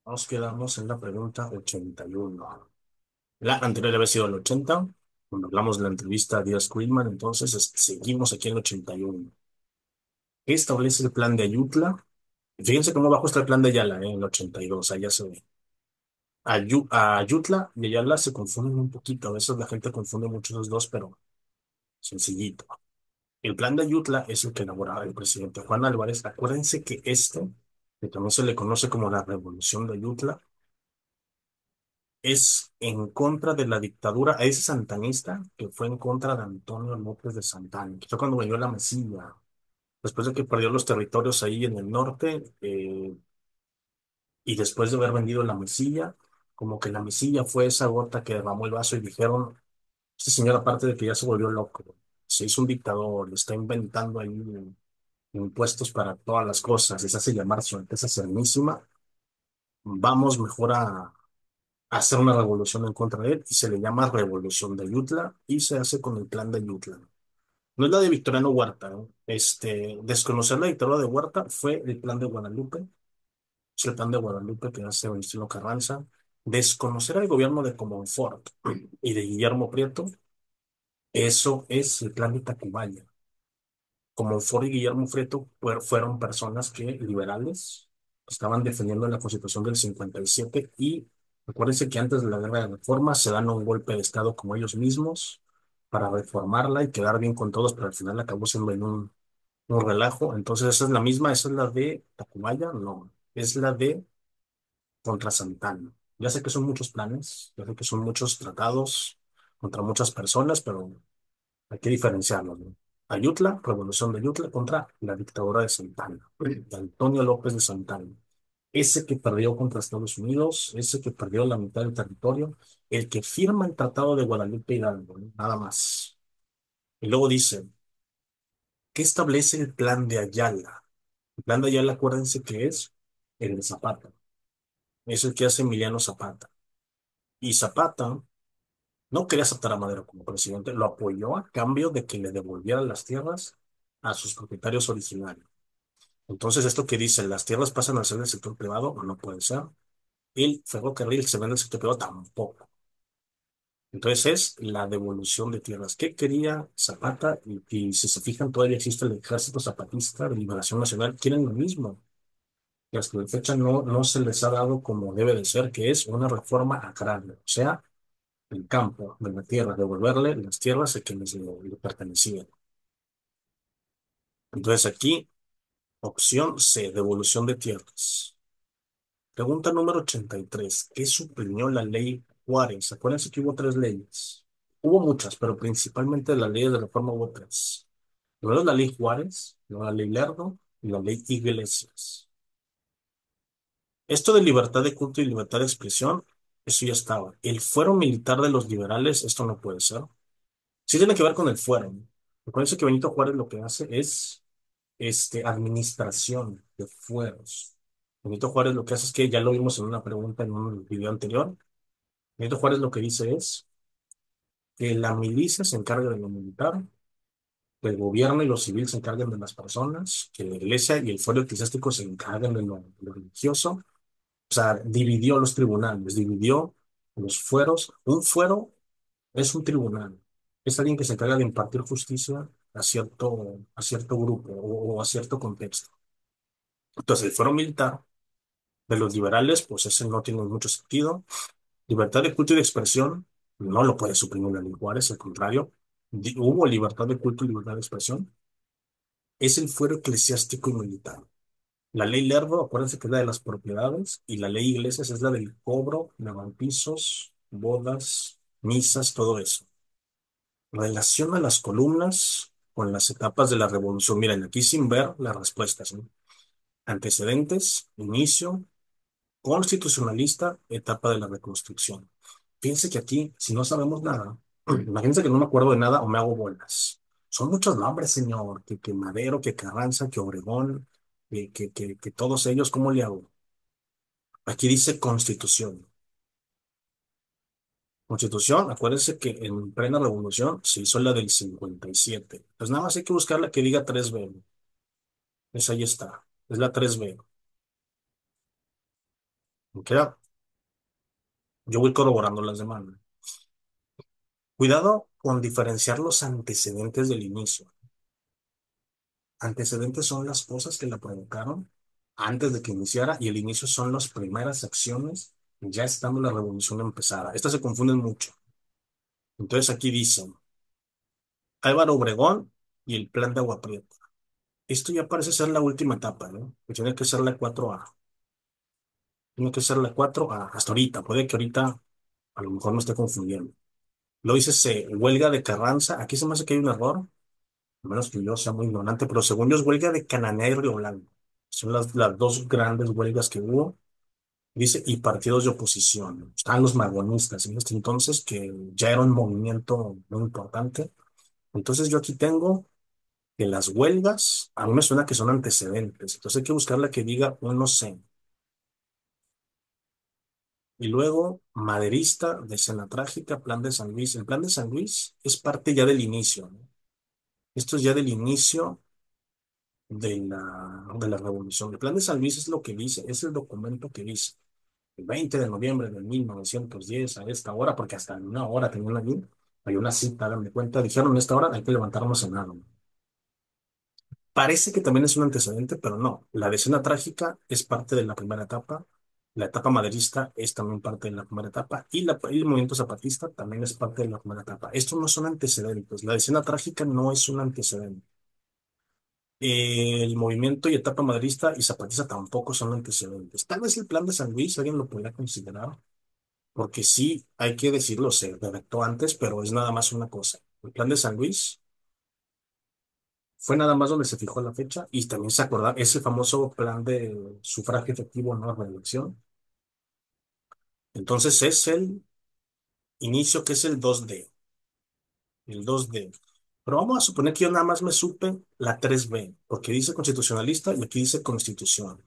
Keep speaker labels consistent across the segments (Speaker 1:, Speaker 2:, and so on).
Speaker 1: Nos quedamos en la pregunta 81. La anterior había sido el 80, cuando hablamos de la entrevista a Díaz Friedman, entonces seguimos aquí en el 81. ¿Qué establece el plan de Ayutla? Fíjense cómo bajo está el plan de Ayala, en el 82, allá se ve. Ayutla y Ayala se confunden un poquito, a veces la gente confunde mucho los dos, pero sencillito. El plan de Ayutla es el que elaboraba el presidente Juan Álvarez. Acuérdense que que también se le conoce como la Revolución de Ayutla, es en contra de la dictadura, es santanista, que fue en contra de Antonio López de Santana, que fue cuando vendió la Mesilla, después de que perdió los territorios ahí en el norte, y después de haber vendido la Mesilla, como que la Mesilla fue esa gota que derramó el vaso y dijeron, este señor aparte de que ya se volvió loco, se hizo un dictador, está inventando ahí impuestos para todas las cosas, les hace llamar Su Alteza Serenísima, vamos mejor a hacer una revolución en contra de él y se le llama Revolución de Ayutla y se hace con el plan de Ayutla. No es la de Victoriano Huerta, ¿no? Desconocer la dictadura de Huerta fue el plan de Guadalupe, es el plan de Guadalupe que hace Venustiano Carranza. Desconocer al gobierno de Comonfort y de Guillermo Prieto, eso es el plan de Tacubaya. Comonfort y Guillermo Prieto fueron personas liberales, que estaban defendiendo la Constitución del 57 y acuérdense que antes de la Guerra de Reforma se dan un golpe de Estado como ellos mismos para reformarla y quedar bien con todos, pero al final acabó siendo en un relajo. Entonces esa es la misma, esa es la de Tacubaya, no, es la de contra Santana. Ya sé que son muchos planes, ya sé que son muchos tratados contra muchas personas, pero hay que diferenciarlos, ¿no? Ayutla, Revolución de Ayutla contra la dictadura de Santana, de Antonio López de Santana. Ese que perdió contra Estados Unidos, ese que perdió la mitad del territorio, el que firma el Tratado de Guadalupe Hidalgo, ¿no? Nada más. Y luego dice, ¿qué establece el plan de Ayala? El plan de Ayala, acuérdense que es el de Zapata. Es el que hace Emiliano Zapata. Y Zapata no quería aceptar a Madero como presidente, lo apoyó a cambio de que le devolvieran las tierras a sus propietarios originarios. Entonces, esto que dice, las tierras pasan a ser del sector privado, no puede ser. El ferrocarril que se vende del sector privado tampoco. Entonces, es la devolución de tierras. ¿Qué quería Zapata? Y si se fijan, todavía existe el Ejército Zapatista de Liberación Nacional. Quieren lo mismo. Y hasta la fecha no se les ha dado como debe de ser, que es una reforma agraria. O sea, el campo de la tierra, devolverle las tierras a quienes le pertenecían. Entonces, aquí, opción C, devolución de tierras. Pregunta número 83. ¿Qué suprimió la ley Juárez? Acuérdense que hubo tres leyes. Hubo muchas, pero principalmente las leyes de reforma hubo tres. Primero la ley Juárez, luego la ley Lerdo y la ley Iglesias. Esto de libertad de culto y libertad de expresión, eso ya estaba. El fuero militar de los liberales, esto no puede ser. Sí tiene que ver con el fuero, ¿no? Acuérdense que Benito Juárez lo que hace es administración de fueros. Benito Juárez lo que hace es que ya lo vimos en una pregunta en un video anterior. Benito Juárez lo que dice es que la milicia se encarga de lo militar, que el gobierno y lo civil se encarguen de las personas, que la iglesia y el fuero eclesiástico se encarguen de lo religioso. O sea, dividió los tribunales, dividió los fueros. Un fuero es un tribunal, es alguien que se encarga de impartir justicia a cierto grupo o a cierto contexto. Entonces, el fuero militar de los liberales, pues ese no tiene mucho sentido. Libertad de culto y de expresión no lo puede suprimir la ley Juárez, al contrario, hubo libertad de culto y libertad de expresión. Es el fuero eclesiástico y militar. La ley Lerdo, acuérdense que es la de las propiedades, y la ley Iglesias es la del cobro, pisos, bodas, misas, todo eso. Relaciona las columnas con las etapas de la revolución. Miren, aquí sin ver las respuestas, ¿no? Antecedentes, inicio, constitucionalista, etapa de la reconstrucción. Fíjense que aquí, si no sabemos nada, imagínense que no me acuerdo de nada o me hago bolas. Son muchos nombres, señor, que Madero, que Carranza, que Obregón, que todos ellos, ¿cómo le hago? Aquí dice constitución. Constitución, acuérdense que en plena revolución se hizo la del 57. Pues nada más hay que buscar la que diga 3B. Esa ahí está. Es la 3B. Queda, yo voy corroborando las demandas. Cuidado con diferenciar los antecedentes del inicio. Antecedentes son las cosas que la provocaron antes de que iniciara y el inicio son las primeras acciones ya estando la revolución empezada. Estas se confunden mucho. Entonces aquí dicen Álvaro Obregón y el plan de Agua Prieta. Esto ya parece ser la última etapa, ¿no? Que tiene que ser la 4A. Tiene que ser la 4A. Hasta ahorita. Puede que ahorita a lo mejor me esté confundiendo. Lo dice huelga de Carranza. Aquí se me hace que hay un error. A menos que yo sea muy ignorante, pero según yo es huelga de Cananea y Río Blanco. Son las dos grandes huelgas que hubo. Dice, y partidos de oposición. Estaban los magonistas en este entonces, que ya era un movimiento muy importante. Entonces yo aquí tengo que las huelgas, a mí me suena que son antecedentes. Entonces hay que buscar la que diga un no sé. Y luego, maderista, de escena trágica, plan de San Luis. El plan de San Luis es parte ya del inicio, ¿no? Esto es ya del inicio de la revolución. El plan de San Luis es lo que dice, es el documento que dice. El 20 de noviembre de 1910 a esta hora, porque hasta en una hora tenían allí, hay una cita, hagan de cuenta, dijeron en esta hora hay que levantarnos en algo. Parece que también es un antecedente, pero no. La decena trágica es parte de la primera etapa, la etapa maderista es también parte de la primera etapa y el movimiento zapatista también es parte de la primera etapa. Estos no son antecedentes, la decena trágica no es un antecedente. El movimiento y etapa maderista y zapatista tampoco son antecedentes. Tal vez el plan de San Luis alguien lo podría considerar, porque sí, hay que decirlo, se redactó antes, pero es nada más una cosa. El plan de San Luis fue nada más donde se fijó la fecha y también se acordaba ese famoso plan de sufragio efectivo, no reelección. Entonces es el inicio que es el dos d. Pero vamos a suponer que yo nada más me supe la 3B, porque dice constitucionalista y aquí dice constitución.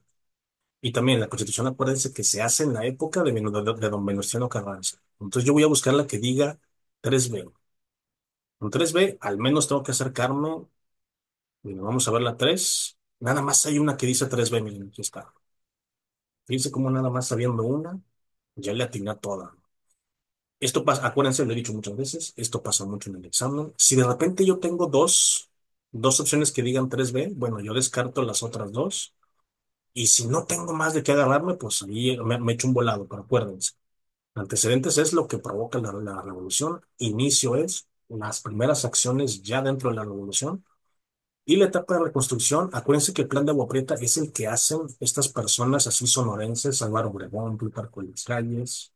Speaker 1: Y también la constitución, acuérdense que se hace en la época de don Venustiano Carranza. Entonces yo voy a buscar la que diga 3B. En 3B, al menos tengo que acercarme. Bueno, vamos a ver la 3. Nada más hay una que dice 3B, miren, aquí está. Fíjense cómo nada más sabiendo una, ya le atiné a toda. Esto pasa, acuérdense, lo he dicho muchas veces, esto pasa mucho en el examen. Si de repente yo tengo dos opciones que digan 3B, bueno, yo descarto las otras dos. Y si no tengo más de qué agarrarme, pues ahí me echo un volado, pero acuérdense. Antecedentes es lo que provoca la revolución. Inicio es las primeras acciones ya dentro de la revolución. Y la etapa de reconstrucción, acuérdense que el plan de Agua Prieta es el que hacen estas personas así sonorenses, Álvaro Obregón, Plutarco Elías Calles,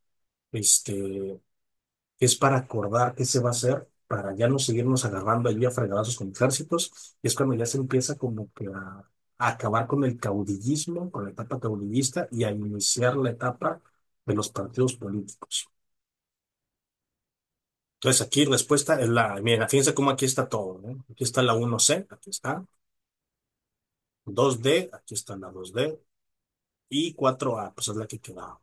Speaker 1: este, es para acordar qué se va a hacer, para ya no seguirnos agarrando allí a fregadazos con ejércitos, y es cuando ya se empieza como que a acabar con el caudillismo, con la etapa caudillista, y a iniciar la etapa de los partidos políticos. Entonces aquí respuesta es miren, fíjense cómo aquí está todo, ¿no? Aquí está la 1C, aquí está, 2D, aquí está la 2D, y 4A, pues es la que quedaba.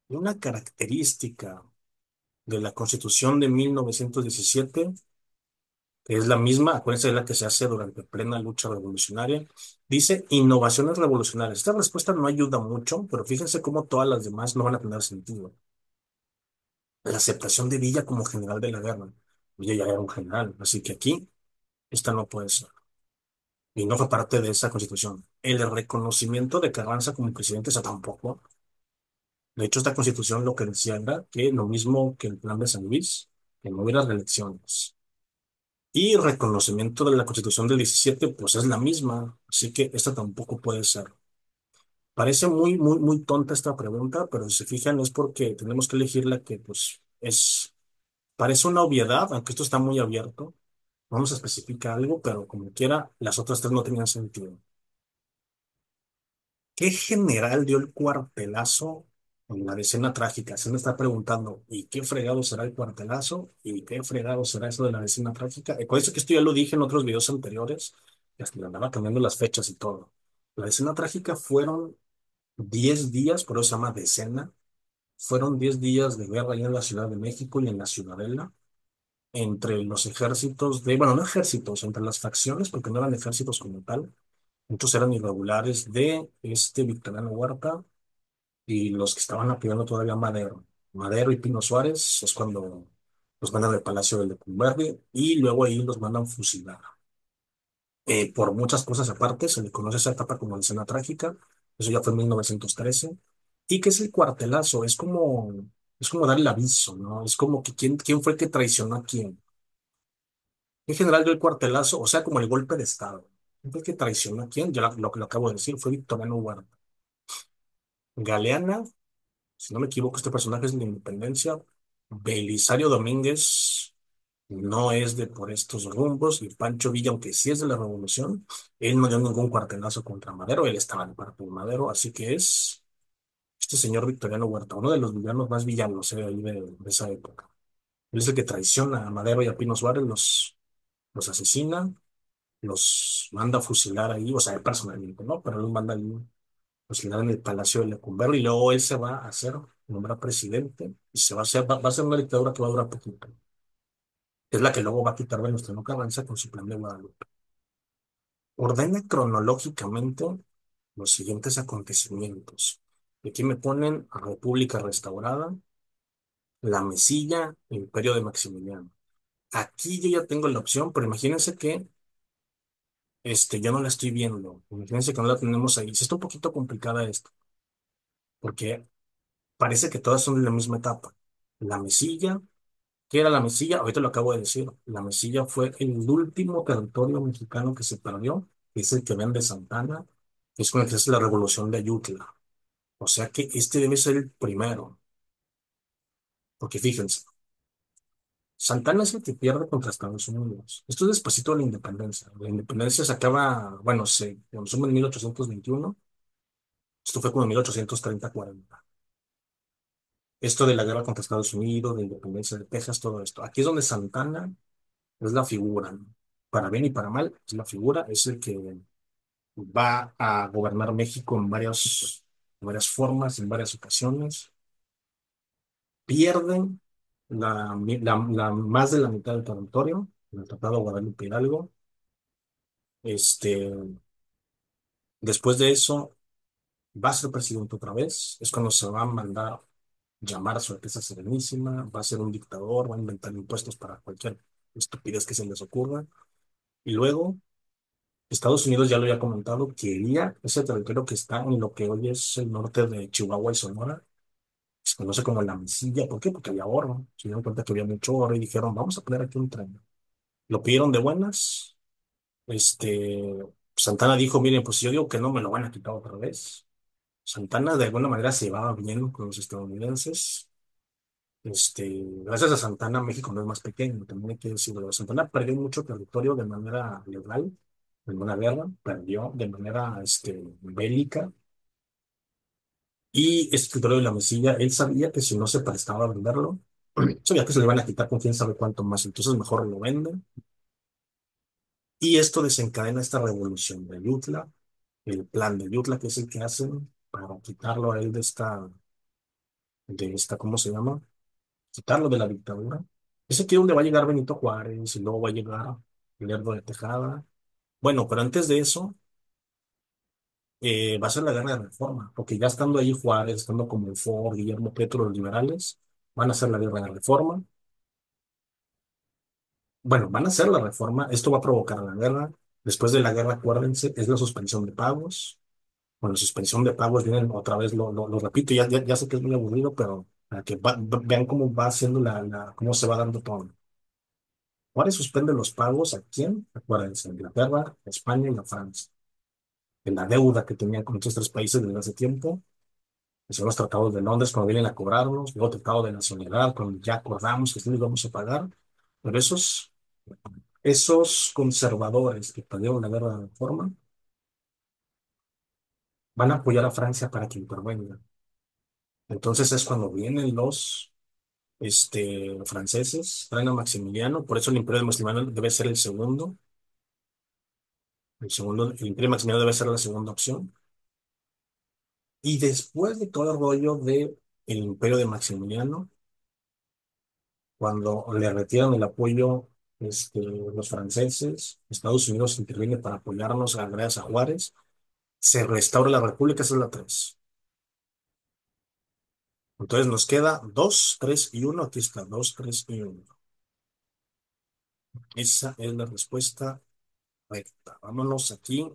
Speaker 1: Una característica de la Constitución de 1917, que es la misma, acuérdense, es la que se hace durante plena lucha revolucionaria, dice innovaciones revolucionarias. Esta respuesta no ayuda mucho, pero fíjense cómo todas las demás no van a tener sentido. La aceptación de Villa como general de la guerra. Villa ya era un general, así que aquí esta no puede ser. Y no fue parte de esa constitución. El reconocimiento de Carranza como presidente, esa tampoco. De hecho, esta constitución lo que decía era que lo mismo que el plan de San Luis, que no hubiera reelecciones. Y reconocimiento de la constitución del 17 pues es la misma. Así que esta tampoco puede ser. Parece muy, muy, muy tonta esta pregunta, pero si se fijan es porque tenemos que elegir la que, pues, parece una obviedad, aunque esto está muy abierto. Vamos a especificar algo, pero como quiera, las otras tres no tenían sentido. ¿Qué general dio el cuartelazo en la decena trágica? Se me está preguntando, ¿y qué fregado será el cuartelazo? ¿Y qué fregado será eso de la decena trágica? Con eso que esto ya lo dije en otros videos anteriores, y hasta le andaba cambiando las fechas y todo. La decena trágica fueron 10 días, por eso se llama decena. Fueron 10 días de guerra allá en la Ciudad de México y en la Ciudadela, entre los ejércitos bueno, no ejércitos, entre las facciones, porque no eran ejércitos como tal. Muchos eran irregulares de Victoriano Huerta y los que estaban apoyando todavía a Madero, Madero y Pino Suárez, es cuando los mandan al Palacio de Lecumberri y luego ahí los mandan fusilar. Por muchas cosas aparte, se le conoce esa etapa como la escena trágica, eso ya fue en 1913. ¿Y qué es el cuartelazo? Es como dar el aviso, ¿no? Es como que quién fue el que traicionó a quién. En general dio el cuartelazo, o sea, como el golpe de Estado. ¿Quién fue el que traicionó a quién? Yo lo que lo acabo de decir, fue Victoriano Huerta. Galeana, si no me equivoco, este personaje es de la Independencia. Belisario Domínguez no es de por estos rumbos, y Pancho Villa, aunque sí es de la Revolución, él no dio ningún cuartelazo contra Madero, él estaba de parte de Madero, así que es este señor Victoriano Huerta, uno de los villanos más villanos, ahí de esa época. Él es el que traiciona a Madero y a Pino Suárez, los asesina, los manda a fusilar ahí, o sea, él personalmente, ¿no? Pero él los manda ahí a fusilar en el Palacio de Lecumberri, y luego él se va a hacer, nombrar presidente, y va a ser una dictadura que va a durar poquito. Es la que luego va a quitar Venustiano Carranza con su plan de Guadalupe. Ordena cronológicamente los siguientes acontecimientos. Aquí me ponen a República Restaurada, La Mesilla, Imperio de Maximiliano. Aquí yo ya tengo la opción, pero imagínense que yo no la estoy viendo. Imagínense que no la tenemos ahí. Sí está un poquito complicada esto, porque parece que todas son de la misma etapa. La Mesilla, ¿qué era la Mesilla? Ahorita lo acabo de decir. La Mesilla fue el último territorio mexicano que se perdió, que es el que ven de Santana, que es con el que se hace la revolución de Ayutla. O sea que este debe ser el primero, porque fíjense, Santana es el que pierde contra Estados Unidos. Esto es despuesito de la independencia. La independencia se acaba, bueno, se consume en 1821. Esto fue como en 1830-40. Esto de la guerra contra Estados Unidos, la independencia de Texas, todo esto. Aquí es donde Santana es la figura, ¿no? Para bien y para mal, es la figura, es el que va a gobernar México en varias formas, en varias ocasiones. Pierden más de la mitad del territorio, en el Tratado de Guadalupe Hidalgo. Este, Después de eso, va a ser presidente otra vez. Es cuando se va a mandar llamar a su Alteza Serenísima. Va a ser un dictador, va a inventar impuestos para cualquier estupidez que se les ocurra. Y luego, Estados Unidos, ya lo había comentado, quería ese territorio que está en lo que hoy es el norte de Chihuahua y Sonora. Se conoce como la Mesilla. ¿Por qué? Porque había oro. Se dieron cuenta que había mucho oro y dijeron, vamos a poner aquí un tren. Lo pidieron de buenas. Santana dijo, miren, pues si yo digo que no me lo van a quitar otra vez. Santana de alguna manera se llevaba bien con los estadounidenses. Gracias a Santana, México no es más pequeño, también hay que decirlo. Santana perdió mucho territorio de manera legal, en una guerra, perdió de manera bélica. Y este territorio de la Mesilla, él sabía que si no se prestaba a venderlo, sabía que se le iban a quitar con quién sabe cuánto más, entonces mejor lo venden. Y esto desencadena esta revolución de Ayutla, el plan de Ayutla, que es el que hacen para quitarlo a él de esta, ¿cómo se llama? Quitarlo de la dictadura. Es aquí donde va a llegar Benito Juárez y luego va a llegar Lerdo de Tejada. Bueno, pero antes de eso, va a ser la guerra de reforma, porque ya estando ahí Juárez, estando como el Ford, Guillermo Petro, los liberales, van a hacer la guerra de reforma. Bueno, van a hacer la reforma, esto va a provocar la guerra. Después de la guerra, acuérdense, es la suspensión de pagos. Con la suspensión de pagos vienen otra vez, lo repito, ya sé que es muy aburrido, pero para que vean cómo va haciendo cómo se va dando todo. Juárez suspende los pagos a quién? Acuérdense, a Inglaterra, a España y a Francia. En la deuda que tenían con estos tres países desde hace tiempo, que son los tratados de Londres cuando vienen a cobrarnos, luego tratado de nacionalidad, cuando ya acordamos que sí les vamos a pagar, pero esos conservadores que perdieron la guerra de reforma van a apoyar a Francia para que intervenga. Entonces es cuando vienen los franceses, traen a Maximiliano, por eso el Imperio de Maximiliano debe ser el Imperio de Maximiliano debe ser la segunda opción. Y después de todo el rollo de el Imperio de Maximiliano, cuando le retiran el apoyo los franceses, Estados Unidos interviene para apoyarnos gracias a Juárez, se restaura la República, esa es la 3. Entonces nos queda 2, 3 y uno. Aquí está, 2, 3 y uno. Esa es la respuesta correcta. Vámonos aquí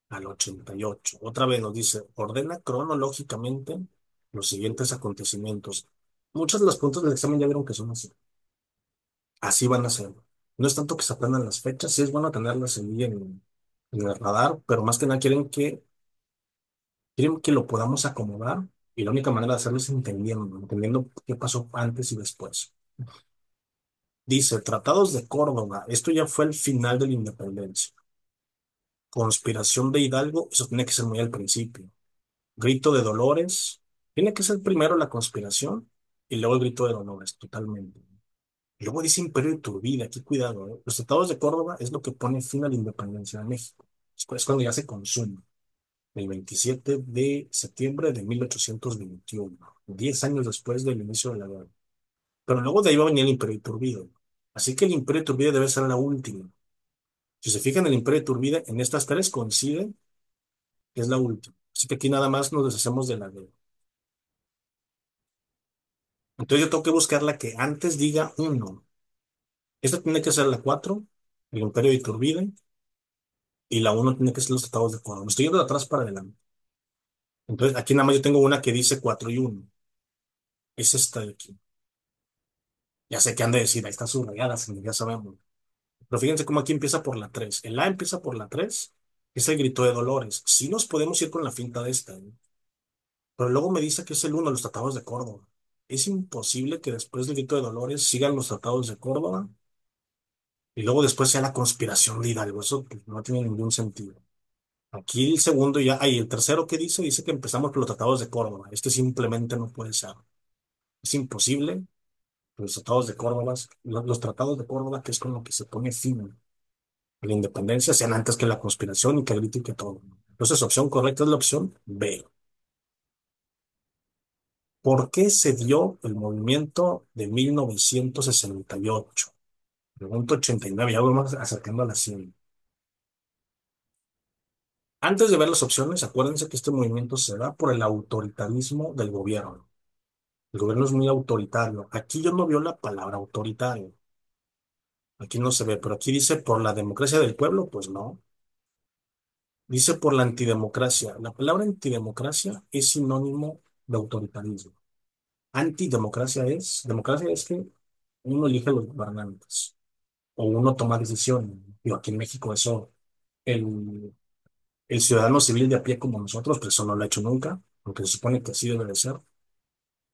Speaker 1: al 88. Otra vez nos dice, ordena cronológicamente los siguientes acontecimientos. Muchas de las preguntas del examen ya vieron que son así. Así van a ser. No es tanto que se aprendan las fechas, sí es bueno tenerlas ahí en el radar, pero más que nada quieren que lo podamos acomodar y la única manera de hacerlo es entendiendo qué pasó antes y después. Dice, Tratados de Córdoba, esto ya fue el final de la independencia. Conspiración de Hidalgo, eso tiene que ser muy al principio. Grito de Dolores, tiene que ser primero la conspiración y luego el grito de Dolores, totalmente. Luego dice Imperio de Iturbide, aquí cuidado, ¿eh? Los tratados de Córdoba es lo que pone fin a la independencia de México. Es cuando ya se consume, el 27 de septiembre de 1821, 10 años después del inicio de la guerra. Pero luego de ahí va a venir el Imperio de Iturbide. Así que el Imperio de Iturbide debe ser la última. Si se fijan, el Imperio de Iturbide en estas tres coincide que es la última. Así que aquí nada más nos deshacemos de la de. Entonces yo tengo que buscar la que antes diga uno. Esta tiene que ser la 4, el Imperio de Iturbide, y la uno tiene que ser los tratados de Córdoba. Me estoy yendo de atrás para adelante. Entonces aquí nada más yo tengo una que dice 4 y uno. Es esta de aquí. Ya sé que han de decir, ahí está subrayada, ya sabemos. Pero fíjense cómo aquí empieza por la 3. El A empieza por la 3, que es el grito de Dolores. Sí nos podemos ir con la finta de esta, ¿eh? Pero luego me dice que es el uno, los tratados de Córdoba. Es imposible que después del grito de Dolores sigan los tratados de Córdoba y luego después sea la conspiración de Hidalgo. Eso pues, no tiene ningún sentido. Aquí el segundo ya, el tercero que dice, dice que empezamos por los tratados de Córdoba. Este simplemente no puede ser. Es imposible que los tratados de Córdoba, los tratados de Córdoba, que es con lo que se pone fin a la independencia, sean antes que la conspiración y que grite y que todo. Entonces, opción correcta es la opción B. ¿Por qué se dio el movimiento de 1968? Pregunta 89, ya vamos acercando a la 100. Antes de ver las opciones, acuérdense que este movimiento se da por el autoritarismo del gobierno. El gobierno es muy autoritario. Aquí yo no veo la palabra autoritario. Aquí no se ve, pero aquí dice por la democracia del pueblo, pues no. Dice por la antidemocracia. La palabra antidemocracia es sinónimo de autoritarismo. Democracia es que uno elige a los gobernantes o uno toma decisiones. Yo aquí en México eso, el, el ciudadano civil de a pie como nosotros, pues eso no lo ha hecho nunca, aunque se supone que así debe de ser.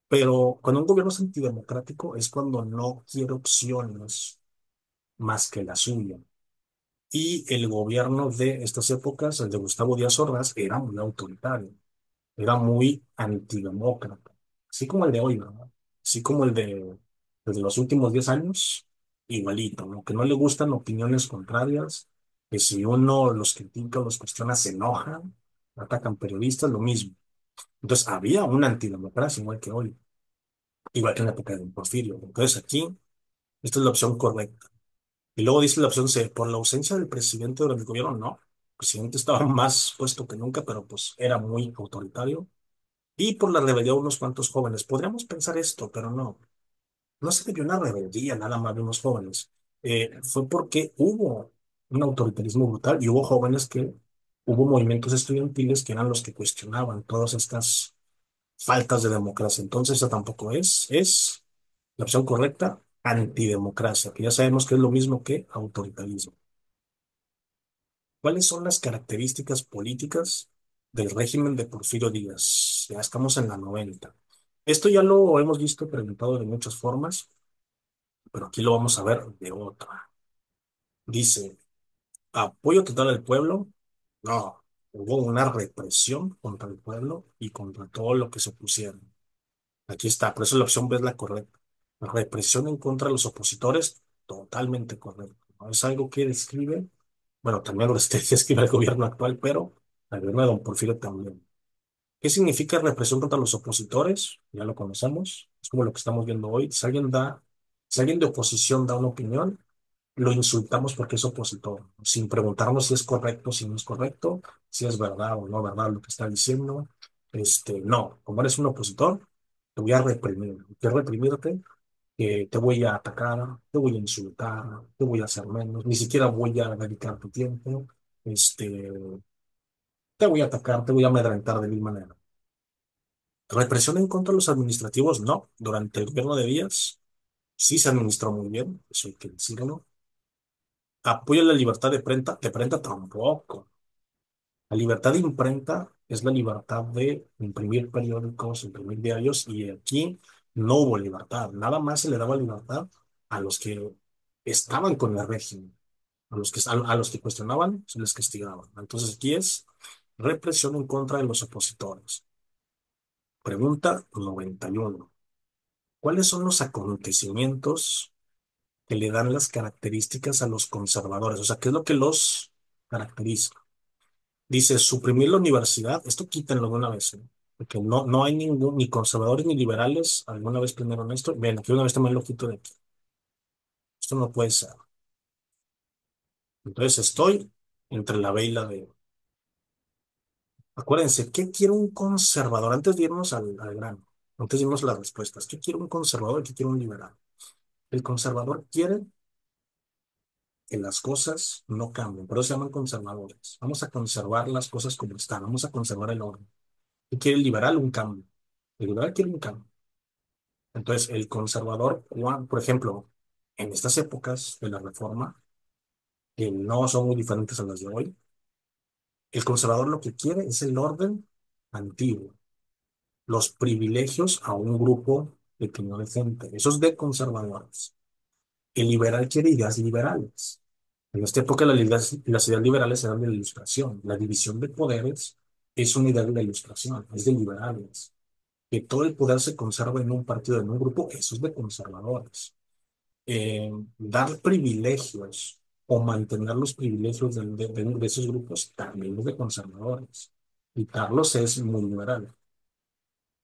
Speaker 1: Pero cuando un gobierno es antidemocrático es cuando no quiere opciones más que la suya. Y el gobierno de estas épocas, el de Gustavo Díaz Ordaz, era muy autoritario, era muy antidemócrata, así como el de hoy, ¿verdad? Así como el de los últimos 10 años, igualito, ¿no? Que no le gustan opiniones contrarias, que si uno los critica o los cuestiona, se enojan, atacan periodistas, lo mismo. Entonces había una antidemocracia igual que hoy, igual que en la época de Porfirio. Entonces aquí, esta es la opción correcta. Y luego dice la opción C, por la ausencia del presidente durante el gobierno, no. El presidente estaba más puesto que nunca, pero pues era muy autoritario. Y por la rebeldía de unos cuantos jóvenes. Podríamos pensar esto, pero no. No se debió una rebeldía nada más de unos jóvenes. Fue porque hubo un autoritarismo brutal y hubo movimientos estudiantiles que eran los que cuestionaban todas estas faltas de democracia. Entonces, esa tampoco es la opción correcta, antidemocracia, que ya sabemos que es lo mismo que autoritarismo. ¿Cuáles son las características políticas del régimen de Porfirio Díaz? Ya estamos en la 90. Esto ya lo hemos visto presentado de muchas formas, pero aquí lo vamos a ver de otra. Dice, apoyo total al pueblo. No, hubo una represión contra el pueblo y contra todo lo que se opusieron. Aquí está, por eso la opción B es la correcta. La represión en contra de los opositores, totalmente correcto, ¿no? Es algo que describe, bueno, también lo describe el gobierno actual, pero el gobierno de don Porfirio también. ¿Qué significa represión contra los opositores? Ya lo conocemos, es como lo que estamos viendo hoy. Si alguien de oposición da una opinión, lo insultamos porque es opositor, sin preguntarnos si es correcto, si no es correcto, si es verdad o no verdad lo que está diciendo. No, como eres un opositor, te voy a reprimir. ¿Qué reprimirte? Te voy a atacar, te voy a insultar, te voy a hacer menos, ni siquiera voy a dedicar tu tiempo, este, te voy a atacar, te voy a amedrentar de mil maneras. Represión en contra de los administrativos, no. Durante el gobierno de Díaz sí se administró muy bien, eso hay que decirlo. Apoyo a la libertad de prensa tampoco. La libertad de imprenta es la libertad de imprimir periódicos, imprimir diarios, y aquí no hubo libertad. Nada más se le daba libertad a los que estaban con el régimen. A los que cuestionaban, se les castigaba. Entonces aquí es represión en contra de los opositores. Pregunta 91. ¿Cuáles son los acontecimientos que le dan las características a los conservadores? O sea, ¿qué es lo que los caracteriza? Dice, suprimir la universidad. Esto quítenlo de una vez, ¿eh? Porque no hay ningún, ni conservadores ni liberales alguna vez planearon esto. Ven, aquí una vez también lo quito de aquí. Esto no puede ser. Entonces estoy entre la B y la D. Acuérdense, ¿qué quiere un conservador? Antes de irnos al grano, antes de irnos a las respuestas, ¿qué quiere un conservador y qué quiere un liberal? El conservador quiere que las cosas no cambien, por eso se llaman conservadores. Vamos a conservar las cosas como están, vamos a conservar el orden. ¿Qué quiere el liberal? Un cambio. El liberal quiere un cambio. Entonces, el conservador, por ejemplo, en estas épocas de la reforma, que no son muy diferentes a las de hoy, el conservador lo que quiere es el orden antiguo, los privilegios a un grupo pequeño de gente. Eso es de conservadores. El liberal quiere ideas liberales. En esta época las ideas liberales eran de la ilustración. La división de poderes es una idea de la ilustración, es de liberales. Que todo el poder se conserva en un partido, en un grupo, eso es de conservadores. Dar privilegios o mantener los privilegios de esos grupos también es de conservadores. Quitarlos es muy liberal.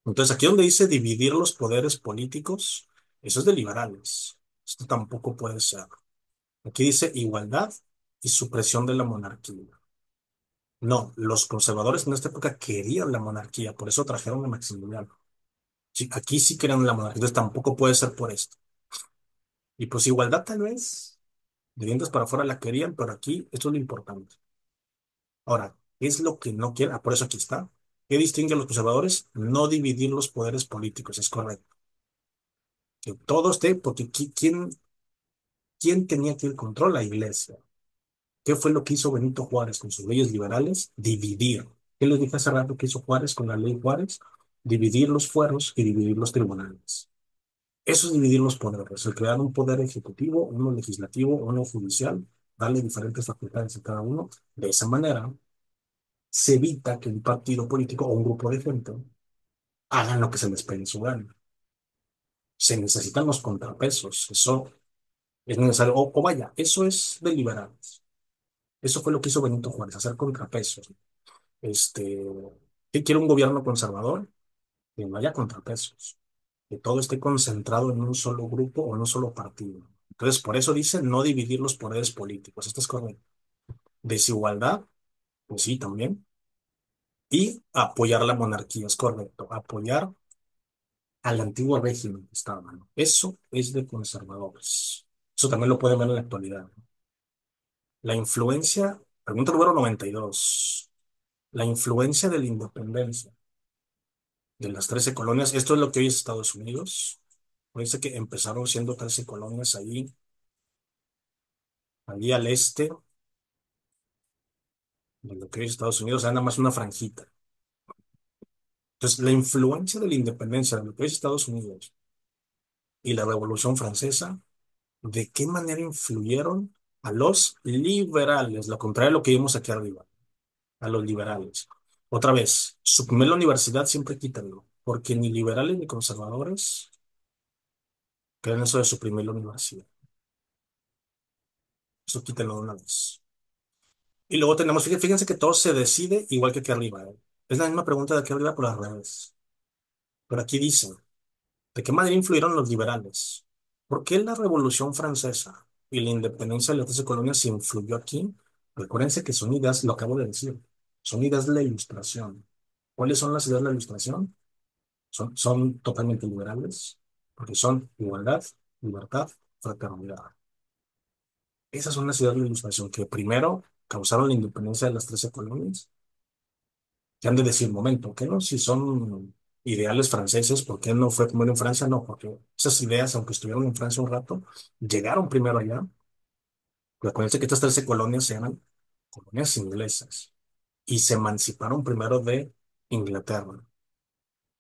Speaker 1: Entonces, aquí donde dice dividir los poderes políticos, eso es de liberales. Esto tampoco puede ser. Aquí dice igualdad y supresión de la monarquía. No, los conservadores en esta época querían la monarquía, por eso trajeron a Maximiliano. Sí, aquí sí querían la monarquía, entonces tampoco puede ser por esto. Y pues igualdad tal vez, de dientes para afuera la querían, pero aquí esto es lo importante. Ahora, ¿qué es lo que no quieren? Ah, por eso aquí está. ¿Qué distingue a los conservadores? No dividir los poderes políticos, es correcto. Que todo esté, porque ¿quién tenía aquí el control? La iglesia. ¿Qué fue lo que hizo Benito Juárez con sus leyes liberales? Dividir. ¿Qué les dije hace rato que hizo Juárez con la ley Juárez? Dividir los fueros y dividir los tribunales. Eso es dividir los poderes, el crear un poder ejecutivo, uno legislativo, uno judicial, darle diferentes facultades a cada uno. De esa manera se evita que un partido político o un grupo de gente hagan lo que se les pegue en su gana. Se necesitan los contrapesos, eso es necesario. O vaya, eso es de liberales. Eso fue lo que hizo Benito Juárez, hacer contrapesos. Este, ¿Qué quiere un gobierno conservador? Que no haya contrapesos, que todo esté concentrado en un solo grupo o en un solo partido. Entonces, por eso dice no dividir los poderes políticos. Esto es correcto. Desigualdad, pues sí, también. Y apoyar la monarquía, es correcto. Apoyar al antiguo régimen que estaba, ¿no? Eso es de conservadores. Eso también lo pueden ver en la actualidad, ¿no? La influencia, pregunta número 92. La influencia de la independencia de las 13 colonias. Esto es lo que hoy es Estados Unidos. Parece que empezaron siendo 13 colonias allí al este de lo que hoy es Estados Unidos, nada más una franjita. Entonces, la influencia de la independencia de lo que hoy es Estados Unidos y la Revolución Francesa, ¿de qué manera influyeron a los liberales? Lo contrario de lo que vimos aquí arriba, a los liberales. Otra vez, suprimir la universidad siempre quítenlo, porque ni liberales ni conservadores creen eso de suprimir la universidad. Eso quítenlo de una vez. Y luego tenemos, fíjense que todo se decide igual que aquí arriba, ¿eh? Es la misma pregunta de aquí arriba, pero al revés. Pero aquí dice, ¿de qué manera influyeron los liberales? ¿Por qué la Revolución Francesa y la independencia de las 13 colonias se influyó aquí? Recuérdense que son ideas, lo acabo de decir, son ideas de la Ilustración. ¿Cuáles son las ideas de la Ilustración? son totalmente liberales, porque son igualdad, libertad, fraternidad. Esas son las ideas de la Ilustración que primero causaron la independencia de las 13 colonias, que han de decir, momento, ¿qué no? Si son ideales franceses, ¿por qué no fue primero en Francia? No, porque esas ideas, aunque estuvieron en Francia un rato, llegaron primero allá. Acuérdense que estas 13 colonias eran colonias inglesas y se emanciparon primero de Inglaterra,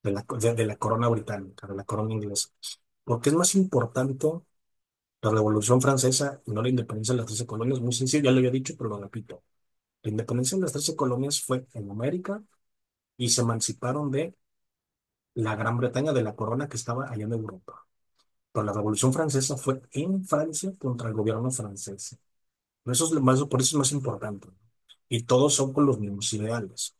Speaker 1: de la corona británica, de la corona inglesa. ¿Por qué es más importante la Revolución Francesa y no la independencia de las 13 colonias? Muy sencillo, ya lo había dicho, pero lo repito. La independencia de las 13 colonias fue en América y se emanciparon de la Gran Bretaña, de la corona que estaba allá en Europa. Pero la Revolución Francesa fue en Francia contra el gobierno francés. Por eso es más importante. Y todos son con los mismos ideales.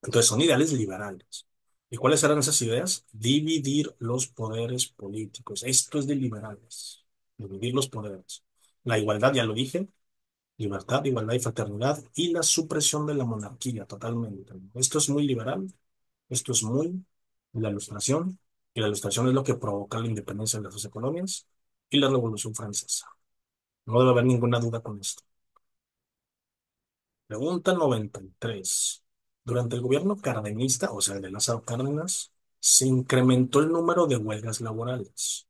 Speaker 1: Entonces son ideales liberales. ¿Y cuáles eran esas ideas? Dividir los poderes políticos. Esto es de liberales. Dividir los poderes. La igualdad, ya lo dije, libertad, igualdad y fraternidad, y la supresión de la monarquía totalmente. Esto es muy liberal, esto es muy la Ilustración, y la Ilustración es lo que provoca la independencia de las 12 colonias y la Revolución Francesa. No debe haber ninguna duda con esto. Pregunta 93. Durante el gobierno cardenista, o sea, el de Lázaro Cárdenas, se incrementó el número de huelgas laborales,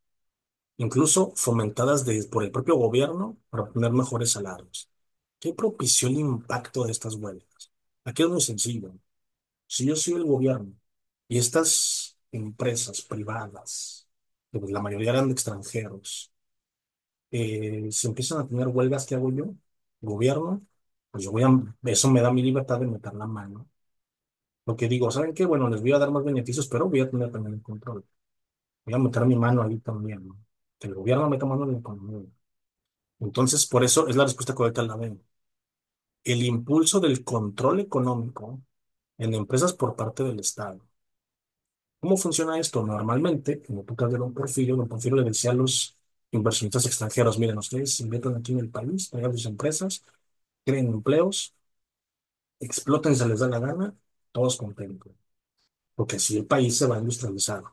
Speaker 1: incluso fomentadas por el propio gobierno para obtener mejores salarios. ¿Qué propició el impacto de estas huelgas? Aquí es muy sencillo. Si yo soy el gobierno y estas empresas privadas, que pues la mayoría eran de extranjeros, si empiezan a tener huelgas, ¿qué hago yo? Gobierno, pues eso me da mi libertad de meter la mano. Lo que digo, ¿saben qué? Bueno, les voy a dar más beneficios, pero voy a tener también el control. Voy a meter mi mano ahí también, ¿no? Que el gobierno meta mano en la economía. Entonces, por eso es la respuesta correcta a la B. El impulso del control económico en empresas por parte del Estado. ¿Cómo funciona esto? Normalmente, en épocas de Don Porfirio le decía a los inversionistas extranjeros, miren, ustedes inviertan aquí en el país, traigan sus empresas, creen empleos, exploten, se les da la gana, todos contentos, porque así el país se va a industrializar.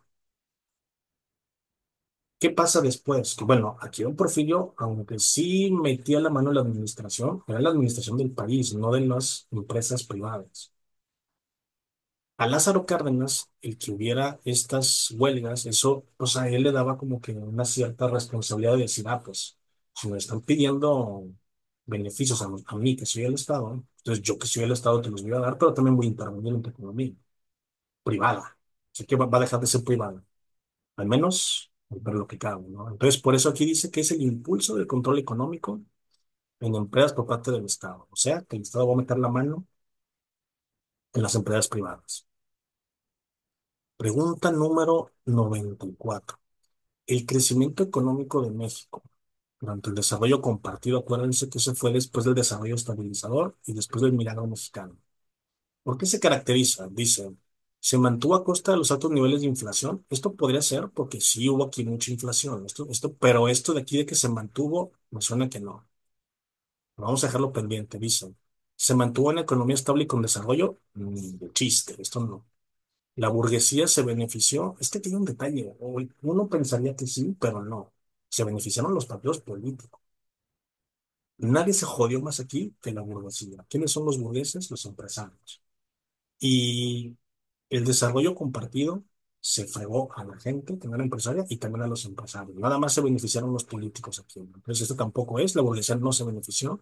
Speaker 1: ¿Qué pasa después? Que bueno, aquí Don Porfirio, aunque sí metía la mano en la administración, era la administración del país, no de las empresas privadas. A Lázaro Cárdenas, el que hubiera estas huelgas, eso, pues a él le daba como que una cierta responsabilidad de decir, ah, pues, si me están pidiendo beneficios a mí, que soy el Estado, entonces yo que soy el Estado te los voy a dar, pero también voy a intervenir en tu economía privada. Así que va a dejar de ser privada, al menos para lo que cabe, ¿no? Entonces, por eso aquí dice que es el impulso del control económico en empresas por parte del Estado. O sea, que el Estado va a meter la mano en las empresas privadas. Pregunta número 94. El crecimiento económico de México durante el desarrollo compartido, acuérdense que ese fue después del desarrollo estabilizador y después del milagro mexicano. ¿Por qué se caracteriza? Dice, se mantuvo a costa de los altos niveles de inflación. Esto podría ser porque sí hubo aquí mucha inflación. Pero esto de aquí de que se mantuvo, me suena que no. Vamos a dejarlo pendiente, dice. ¿Se mantuvo en economía estable y con desarrollo? Ni de chiste, esto no. La burguesía se benefició. Es que tiene un detalle. Uno pensaría que sí, pero no. Se beneficiaron los partidos políticos. Nadie se jodió más aquí que la burguesía. ¿Quiénes son los burgueses? Los empresarios. Y el desarrollo compartido se fregó a la gente que no era empresaria y también a los empresarios. Nada más se beneficiaron los políticos aquí, ¿no? Entonces, esto tampoco es. La burguesía no se benefició.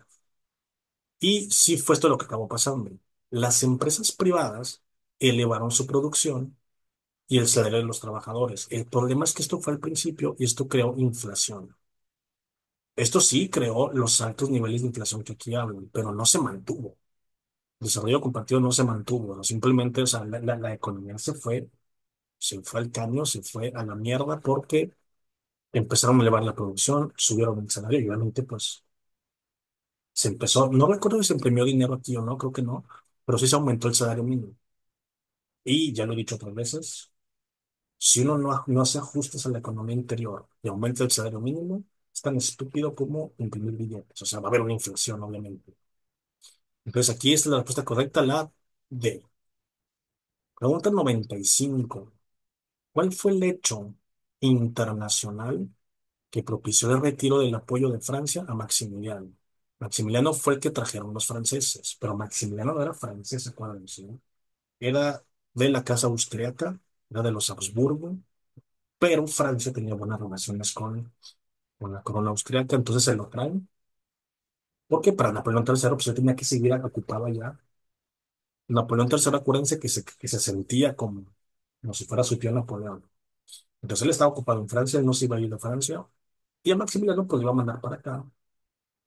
Speaker 1: Y sí fue esto lo que acabó pasando. Las empresas privadas elevaron su producción y el salario de los trabajadores. El problema es que esto fue al principio y esto creó inflación. Esto sí creó los altos niveles de inflación que aquí hablan, pero no se mantuvo. El desarrollo compartido no se mantuvo, ¿no? Simplemente, o sea, la economía se fue al caño, se fue a la mierda porque empezaron a elevar la producción, subieron el salario y obviamente pues se empezó, no recuerdo si se imprimió dinero aquí o no, creo que no, pero sí se aumentó el salario mínimo. Y ya lo he dicho otras veces, si uno no hace ajustes a la economía interior y aumenta el salario mínimo, es tan estúpido como imprimir billetes. O sea, va a haber una inflación, obviamente. Entonces, aquí esta es la respuesta correcta, la D. Pregunta 95. ¿Cuál fue el hecho internacional que propició el retiro del apoyo de Francia a Maximiliano? Maximiliano fue el que trajeron los franceses, pero Maximiliano no era francés, acuérdense, ¿no? Era de la casa austriaca, era de los Habsburgo, pero Francia tenía buenas relaciones con la corona austriaca, entonces se lo traen, porque para Napoleón III pues él tenía que seguir ocupado allá. Napoleón III, acuérdense que se sentía como si fuera su tío Napoleón. Entonces él estaba ocupado en Francia, él no se iba a ir de Francia, y a Maximiliano pues lo iba a mandar para acá,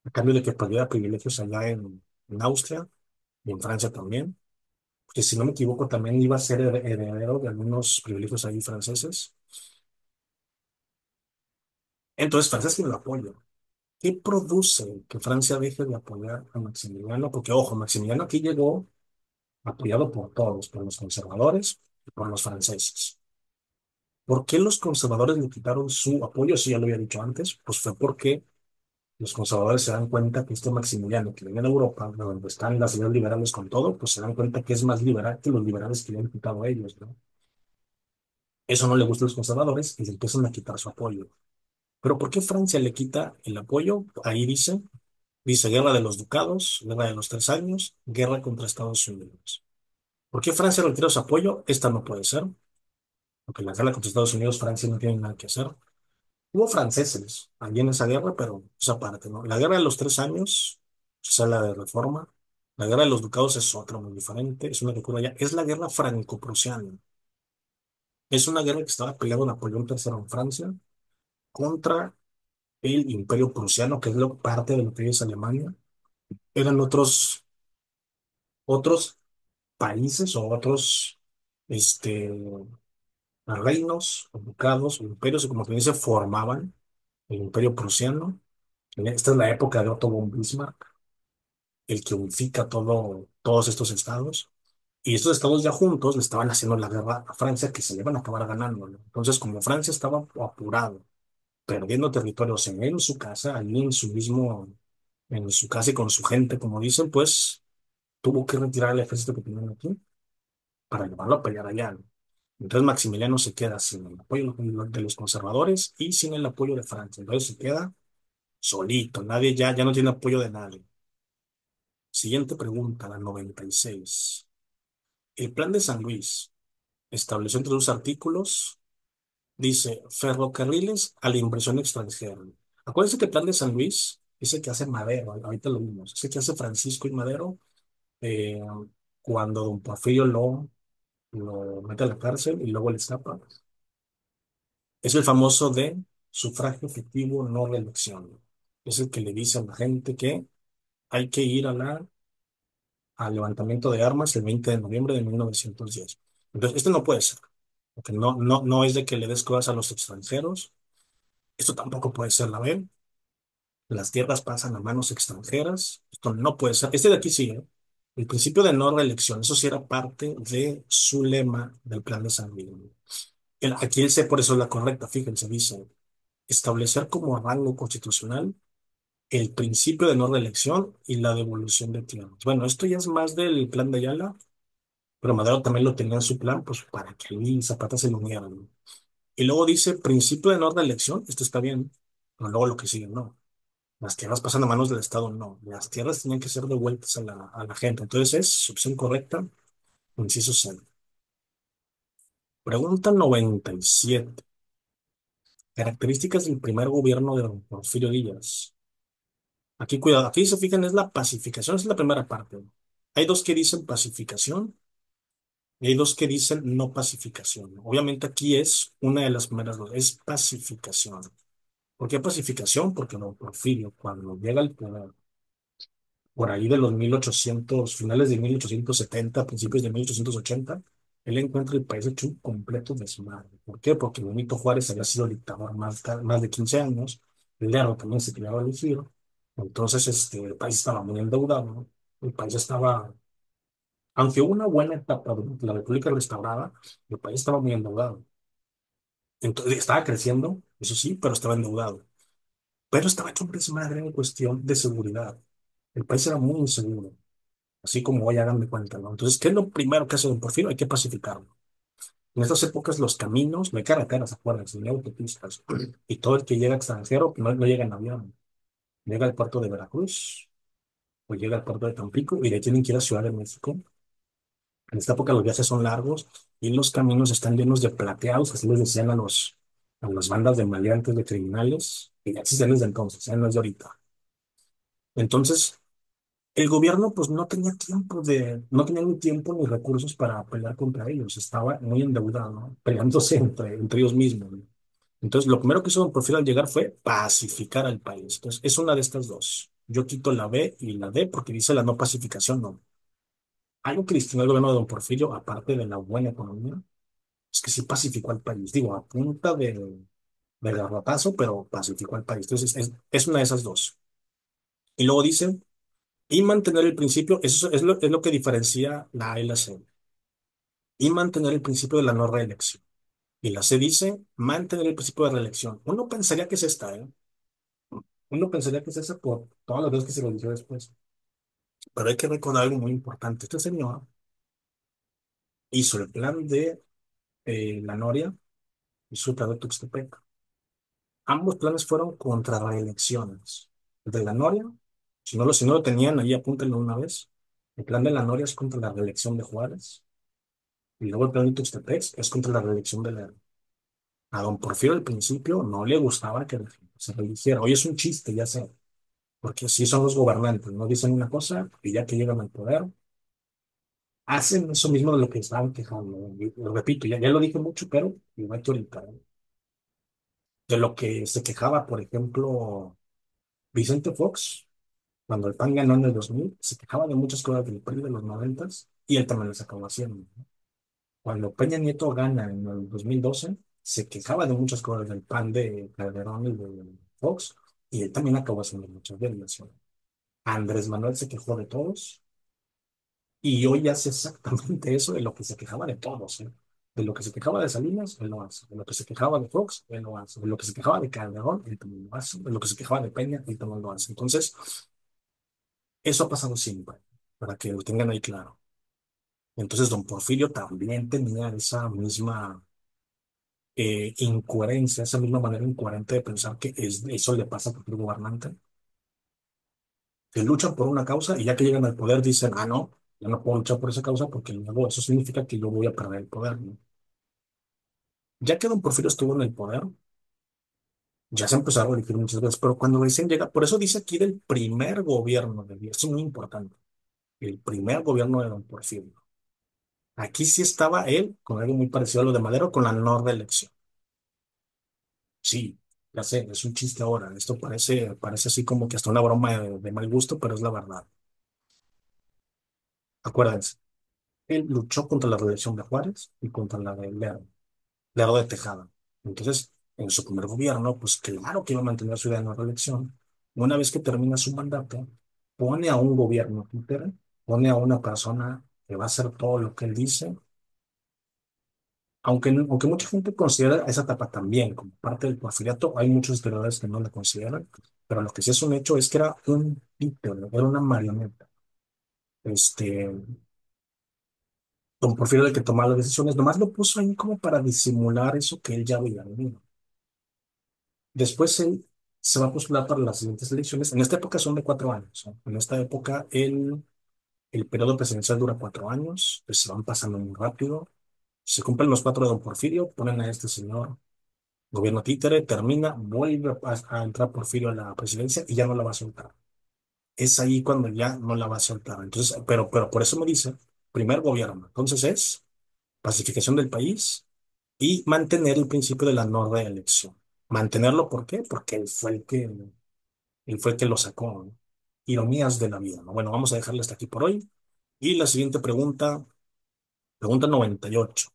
Speaker 1: a cambio de que perdiera privilegios allá en Austria y en Francia también, porque si no me equivoco también iba a ser heredero de algunos privilegios ahí franceses. Entonces Francia sí lo apoya. ¿Qué produce que Francia deje de apoyar a Maximiliano? Porque, ojo, Maximiliano aquí llegó apoyado por todos, por los conservadores y por los franceses. ¿Por qué los conservadores le quitaron su apoyo? Eso ya lo había dicho antes, pues fue porque los conservadores se dan cuenta que este Maximiliano, que viene de Europa, donde están las ideas liberales con todo, pues se dan cuenta que es más liberal que los liberales que le han quitado a ellos, ¿no? Eso no le gusta a los conservadores y le empiezan a quitar su apoyo. ¿Pero por qué Francia le quita el apoyo? Ahí dice guerra de los ducados, guerra de los 3 años, guerra contra Estados Unidos. ¿Por qué Francia retira su apoyo? Esta no puede ser, porque la guerra contra Estados Unidos, Francia no tiene nada que hacer. Hubo franceses allí en esa guerra, pero esa parte, ¿no? La guerra de los 3 años, o sea, la de Reforma. La guerra de los ducados es otra muy diferente, es una que ocurre allá. Es la guerra franco-prusiana. Es una guerra que estaba peleando Napoleón III en Francia contra el Imperio Prusiano, que es parte de lo que es Alemania. Eran otros países o otros este, reinos, o ducados, o imperios, y como que se formaban el Imperio Prusiano. Esta es la época de Otto von Bismarck, el que unifica todos estos estados. Y estos estados ya juntos le estaban haciendo la guerra a Francia, que se le iban a acabar ganando, ¿no? Entonces, como Francia estaba apurado, perdiendo territorios en él, en su casa, allí en su casa y con su gente, como dicen, pues tuvo que retirar el ejército que tenían aquí para llevarlo a pelear allá, ¿no? Entonces Maximiliano se queda sin el apoyo de los conservadores y sin el apoyo de Francia. Entonces se queda solito, nadie ya no tiene apoyo de nadie. Siguiente pregunta, la 96. El Plan de San Luis estableció entre sus artículos, dice, ferrocarriles a la inversión extranjera. Acuérdense que el Plan de San Luis es el que hace Madero, ahorita lo vimos, es el que hace Francisco y Madero eh, cuando don Porfirio lo mete a la cárcel y luego le escapa. Es el famoso de sufragio efectivo, no reelección. Es el que le dice a la gente que hay que ir al levantamiento de armas el 20 de noviembre de 1910. Entonces, esto no puede ser, porque no es de que le des cosas a los extranjeros. Esto tampoco puede ser la B. Las tierras pasan a manos extranjeras. Esto no puede ser. Este de aquí sí, ¿eh? El principio de no reelección, eso sí era parte de su lema del plan de San Miguel. Aquí el C por eso es la correcta, fíjense, dice, establecer como rango constitucional el principio de no reelección y la devolución de tierras. Bueno, esto ya es más del plan de Ayala, pero Madero también lo tenía en su plan, pues para que él y Zapata se lo unieran, ¿no? Y luego dice principio de no reelección, esto está bien, pero luego lo que sigue, no. Las tierras pasan a manos del Estado, no. Las tierras tienen que ser devueltas a la gente. Entonces es opción correcta, inciso C. Pregunta 97. Características del primer gobierno de don Porfirio Díaz. Aquí, cuidado, aquí se fijan, es la pacificación, esa es la primera parte. Hay dos que dicen pacificación y hay dos que dicen no pacificación. Obviamente aquí es una de las primeras dos, es pacificación. ¿Por qué pacificación? Porque don Porfirio, cuando llega al poder, por ahí de los 1800, finales de 1870, principios de 1880, él encuentra el país hecho un completo desmadre. ¿Por qué? Porque Benito Juárez había sido dictador más de 15 años, Lerdo también se quería elegir, entonces el país estaba muy endeudado, ¿no? El país estaba, aunque hubo una buena etapa de la República restaurada, el país estaba muy endeudado. Entonces estaba creciendo, eso sí, pero estaba endeudado. Pero estaba hecho un desmadre en cuestión de seguridad. El país era muy inseguro. Así como hoy hagan de cuenta, ¿no? Entonces, ¿qué es lo primero que hace don Porfirio? Hay que pacificarlo. En estas épocas los caminos, no hay carreteras, acuérdense, no hay autopistas. Y todo el que llega extranjero no llega en avión. Llega al puerto de Veracruz o llega al puerto de Tampico y de ahí tienen que ir a Ciudad de México. En esta época los viajes son largos y los caminos están llenos de plateados, así les decían a las bandas de maleantes, de criminales, y ya existen desde entonces, no es de ahorita. Entonces, el gobierno pues no tenía ni tiempo ni recursos para pelear contra ellos, estaba muy endeudado, ¿no? Peleándose entre ellos mismos, ¿no? Entonces, lo primero que hizo don Porfirio al llegar fue pacificar al país. Entonces, es una de estas dos. Yo quito la B y la D porque dice la no pacificación, no. Algo que distingue al gobierno de don Porfirio, aparte de la buena economía, es que sí pacificó al país. Digo, a punta de garrotazo, pero pacificó al país. Entonces, es una de esas dos. Y luego dice, y mantener el principio, eso es lo que diferencia la A y la C. Y mantener el principio de la no reelección. Y la C dice, mantener el principio de reelección. Uno pensaría que es esta, ¿eh? Uno pensaría que es esa por todas las veces que se lo dijo después. Pero hay que recordar algo muy importante. Este señor hizo el plan de la Noria, hizo el plan de Tuxtepec. Ambos planes fueron contra reelecciones. El de la Noria, si no lo tenían, ahí apúntenlo una vez. El plan de la Noria es contra la reelección de Juárez. Y luego el plan de Tuxtepec es contra la reelección de la... A don Porfirio al principio no le gustaba que se reeligiera. Hoy es un chiste, ya sé, porque así son los gobernantes, no dicen una cosa y ya que llegan al poder, hacen eso mismo de lo que estaban quejando. Y lo repito, ya lo dije mucho, pero igual que ahorita, ¿eh? De lo que se quejaba, por ejemplo, Vicente Fox, cuando el PAN ganó en el 2000 se quejaba de muchas cosas del PRI de los 90 y él también las acabó haciendo, ¿no? Cuando Peña Nieto gana en el 2012 se quejaba de muchas cosas del PAN de Calderón y de Fox, y él también acabó haciendo muchas de ellas, ¿no? Andrés Manuel se quejó de todos, y hoy hace exactamente eso de lo que se quejaba de todos, ¿eh? De lo que se quejaba de Salinas, él lo hace. De lo que se quejaba de Fox, él lo hace. De lo que se quejaba de Calderón, él también lo hace. De lo que se quejaba de Peña, él también lo hace. Entonces, eso ha pasado siempre, para que lo tengan ahí claro. Entonces, don Porfirio también tenía esa misma incoherencia, esa misma manera incoherente de pensar que eso le pasa a cualquier gobernante, que luchan por una causa y ya que llegan al poder dicen, ah, no, yo no puedo luchar por esa causa porque luego eso significa que yo voy a perder el poder, ¿no? Ya que don Porfirio estuvo en el poder, ya se empezaron a elegir muchas veces, pero cuando recién llega, por eso dice aquí del primer gobierno de Díaz, eso es muy importante, el primer gobierno de don Porfirio. Aquí sí estaba él con algo muy parecido a lo de Madero, con la no reelección. Sí, ya sé, es un chiste ahora, esto parece así como que hasta una broma de mal gusto, pero es la verdad. Acuérdense, él luchó contra la reelección de Juárez y contra la de Lerdo de Tejada. Entonces, en su primer gobierno, pues claro que iba a mantener su idea de no reelección. Una vez que termina su mandato, pone a un gobierno títere, pone a una persona que va a hacer todo lo que él dice, aunque mucha gente considera esa etapa también como parte del porfiriato, hay muchos historiadores que no la consideran, pero lo que sí es un hecho es que era un títere, era una marioneta. Este, don Porfirio era el que tomaba las decisiones, nomás lo puso ahí como para disimular eso que él ya había venido. Después él se va a postular para las siguientes elecciones. En esta época son de 4 años, ¿no? En esta época el periodo presidencial dura 4 años, pues se van pasando muy rápido. Se cumplen los 4 de don Porfirio, ponen a este señor gobierno títere, termina, vuelve a entrar Porfirio a la presidencia y ya no la va a soltar. Es ahí cuando ya no la va a soltar. Entonces, pero por eso me dice, primer gobierno. Entonces es pacificación del país y mantener el principio de la no reelección. Mantenerlo, ¿por qué? Porque él fue el que lo sacó, ¿no? Ironías de la vida, ¿no? Bueno, vamos a dejarle hasta aquí por hoy. Y la siguiente pregunta, pregunta 98.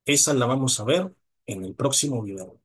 Speaker 1: Esa la vamos a ver en el próximo video.